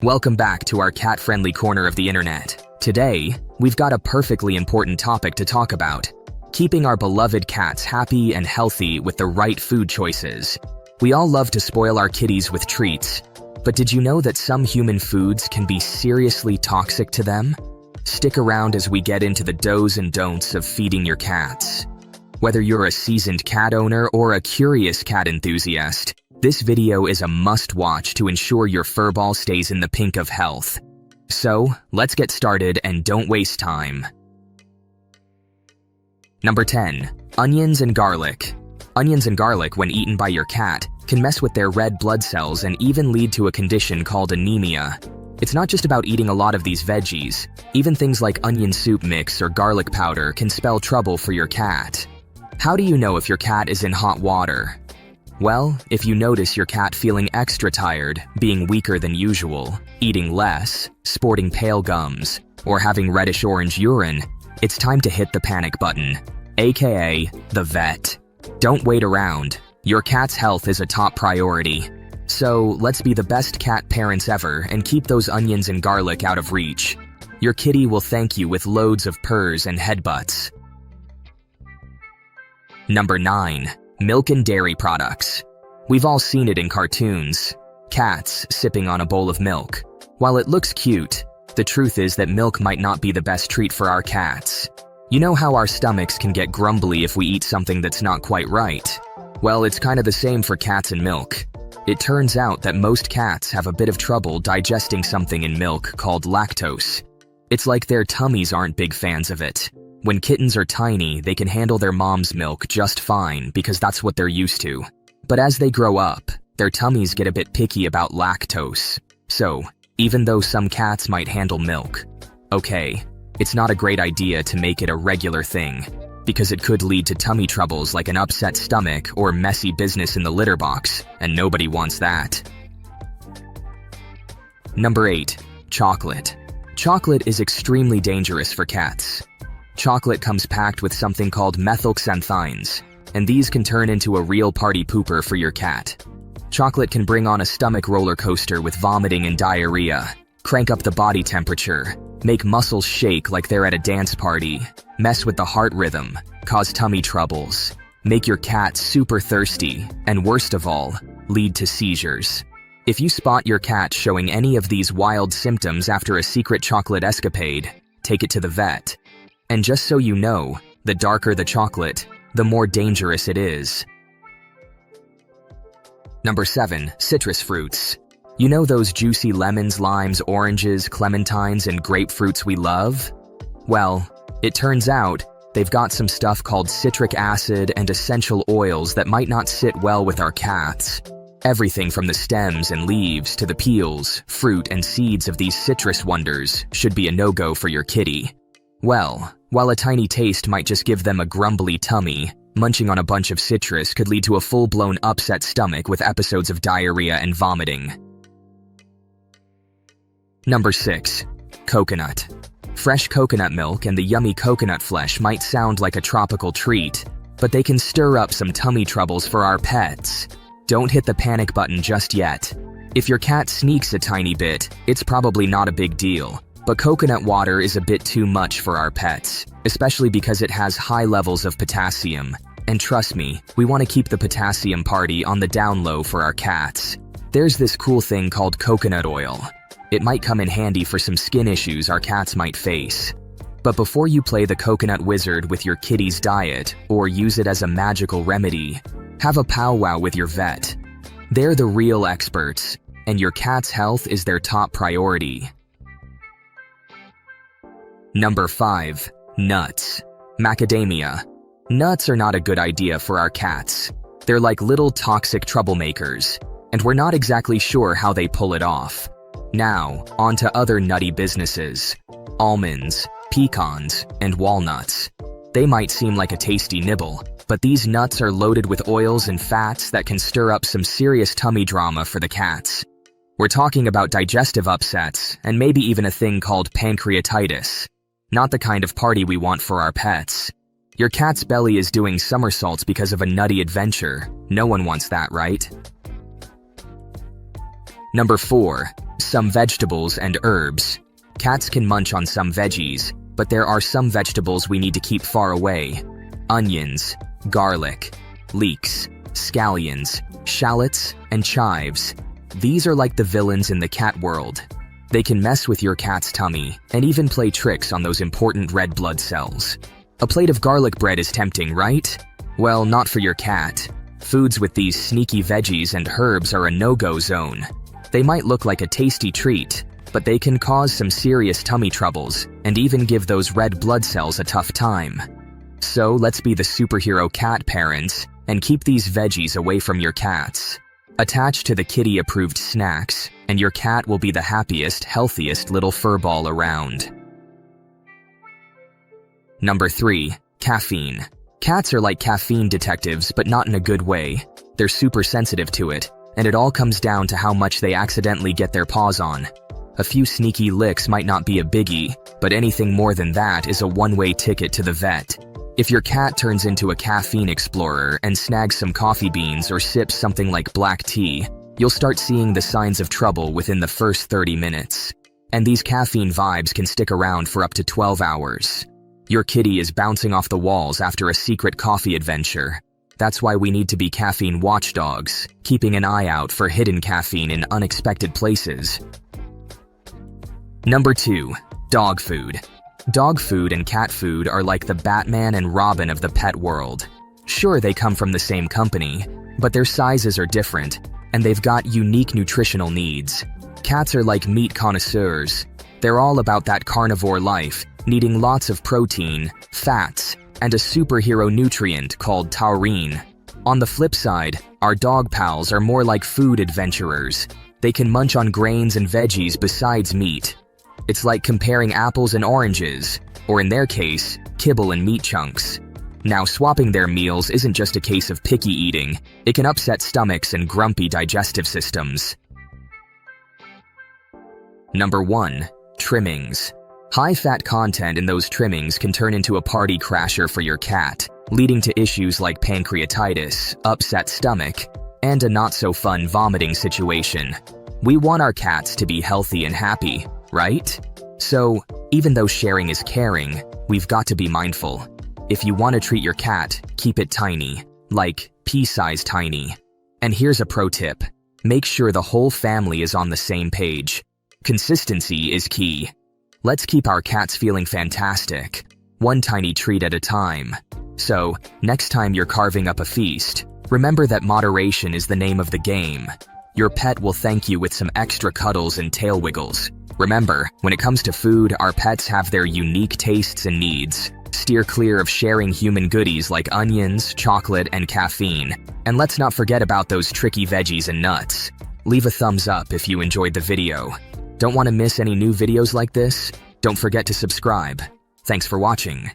Welcome back to our cat-friendly corner of the internet. Today, we've got a perfectly important topic to talk about: keeping our beloved cats happy and healthy with the right food choices. We all love to spoil our kitties with treats, but did you know that some human foods can be seriously toxic to them? Stick around as we get into the do's and don'ts of feeding your cats. Whether you're a seasoned cat owner or a curious cat enthusiast, this video is a must-watch to ensure your furball stays in the pink of health. So, let's get started and don't waste time. Number 10. Onions and garlic. Onions and garlic, when eaten by your cat, can mess with their red blood cells and even lead to a condition called anemia. It's not just about eating a lot of these veggies. Even things like onion soup mix or garlic powder can spell trouble for your cat. How do you know if your cat is in hot water? Well, if you notice your cat feeling extra tired, being weaker than usual, eating less, sporting pale gums, or having reddish-orange urine, it's time to hit the panic button, aka the vet. Don't wait around. Your cat's health is a top priority. So, let's be the best cat parents ever and keep those onions and garlic out of reach. Your kitty will thank you with loads of purrs and headbutts. Number 9. Milk and dairy products. We've all seen it in cartoons. Cats sipping on a bowl of milk. While it looks cute, the truth is that milk might not be the best treat for our cats. You know how our stomachs can get grumbly if we eat something that's not quite right? Well, it's kind of the same for cats and milk. It turns out that most cats have a bit of trouble digesting something in milk called lactose. It's like their tummies aren't big fans of it. When kittens are tiny, they can handle their mom's milk just fine because that's what they're used to. But as they grow up, their tummies get a bit picky about lactose. So, even though some cats might handle milk, okay, it's not a great idea to make it a regular thing, because it could lead to tummy troubles like an upset stomach or messy business in the litter box, and nobody wants that. Number 8. Chocolate. Chocolate is extremely dangerous for cats. Chocolate comes packed with something called methylxanthines, and these can turn into a real party pooper for your cat. Chocolate can bring on a stomach roller coaster with vomiting and diarrhea, crank up the body temperature, make muscles shake like they're at a dance party, mess with the heart rhythm, cause tummy troubles, make your cat super thirsty, and worst of all, lead to seizures. If you spot your cat showing any of these wild symptoms after a secret chocolate escapade, take it to the vet. And just so you know, the darker the chocolate, the more dangerous it is. Number 7. Citrus fruits. You know those juicy lemons, limes, oranges, clementines, and grapefruits we love? Well, it turns out they've got some stuff called citric acid and essential oils that might not sit well with our cats. Everything from the stems and leaves to the peels, fruit, and seeds of these citrus wonders should be a no-go for your kitty. Well, while a tiny taste might just give them a grumbly tummy, munching on a bunch of citrus could lead to a full-blown upset stomach with episodes of diarrhea and vomiting. Number 6. Coconut. Fresh coconut milk and the yummy coconut flesh might sound like a tropical treat, but they can stir up some tummy troubles for our pets. Don't hit the panic button just yet. If your cat sneaks a tiny bit, it's probably not a big deal. But coconut water is a bit too much for our pets, especially because it has high levels of potassium. And trust me, we want to keep the potassium party on the down low for our cats. There's this cool thing called coconut oil. It might come in handy for some skin issues our cats might face. But before you play the coconut wizard with your kitty's diet or use it as a magical remedy, have a powwow with your vet. They're the real experts, and your cat's health is their top priority. Number 5. Nuts. Macadamia. Nuts are not a good idea for our cats. They're like little toxic troublemakers, and we're not exactly sure how they pull it off. Now, on to other nutty businesses. Almonds, pecans, and walnuts. They might seem like a tasty nibble, but these nuts are loaded with oils and fats that can stir up some serious tummy drama for the cats. We're talking about digestive upsets, and maybe even a thing called pancreatitis. Not the kind of party we want for our pets. Your cat's belly is doing somersaults because of a nutty adventure. No one wants that, right? Number 4. Some vegetables and herbs. Cats can munch on some veggies, but there are some vegetables we need to keep far away. Onions, garlic, leeks, scallions, shallots, and chives. These are like the villains in the cat world. They can mess with your cat's tummy and even play tricks on those important red blood cells. A plate of garlic bread is tempting, right? Well, not for your cat. Foods with these sneaky veggies and herbs are a no-go zone. They might look like a tasty treat, but they can cause some serious tummy troubles and even give those red blood cells a tough time. So let's be the superhero cat parents and keep these veggies away from your cats. Attach to the kitty-approved snacks, and your cat will be the happiest, healthiest little furball around. Number 3. Caffeine. Cats are like caffeine detectives, but not in a good way. They're super sensitive to it, and it all comes down to how much they accidentally get their paws on. A few sneaky licks might not be a biggie, but anything more than that is a one-way ticket to the vet. If your cat turns into a caffeine explorer and snags some coffee beans or sips something like black tea, you'll start seeing the signs of trouble within the first 30 minutes. And these caffeine vibes can stick around for up to 12 hours. Your kitty is bouncing off the walls after a secret coffee adventure. That's why we need to be caffeine watchdogs, keeping an eye out for hidden caffeine in unexpected places. Number 2. Dog food. Dog food and cat food are like the Batman and Robin of the pet world. Sure, they come from the same company, but their sizes are different, and they've got unique nutritional needs. Cats are like meat connoisseurs. They're all about that carnivore life, needing lots of protein, fats, and a superhero nutrient called taurine. On the flip side, our dog pals are more like food adventurers. They can munch on grains and veggies besides meat. It's like comparing apples and oranges, or in their case, kibble and meat chunks. Now, swapping their meals isn't just a case of picky eating. It can upset stomachs and grumpy digestive systems. Number 1. Trimmings. High-fat content in those trimmings can turn into a party crasher for your cat, leading to issues like pancreatitis, upset stomach, and a not-so-fun vomiting situation. We want our cats to be healthy and happy, right? So, even though sharing is caring, we've got to be mindful. If you want to treat your cat, keep it tiny, like pea-size tiny. And here's a pro tip. Make sure the whole family is on the same page. Consistency is key. Let's keep our cats feeling fantastic, one tiny treat at a time. So, next time you're carving up a feast, remember that moderation is the name of the game. Your pet will thank you with some extra cuddles and tail wiggles. Remember, when it comes to food, our pets have their unique tastes and needs. Steer clear of sharing human goodies like onions, chocolate, and caffeine. And let's not forget about those tricky veggies and nuts. Leave a thumbs up if you enjoyed the video. Don't want to miss any new videos like this? Don't forget to subscribe. Thanks for watching.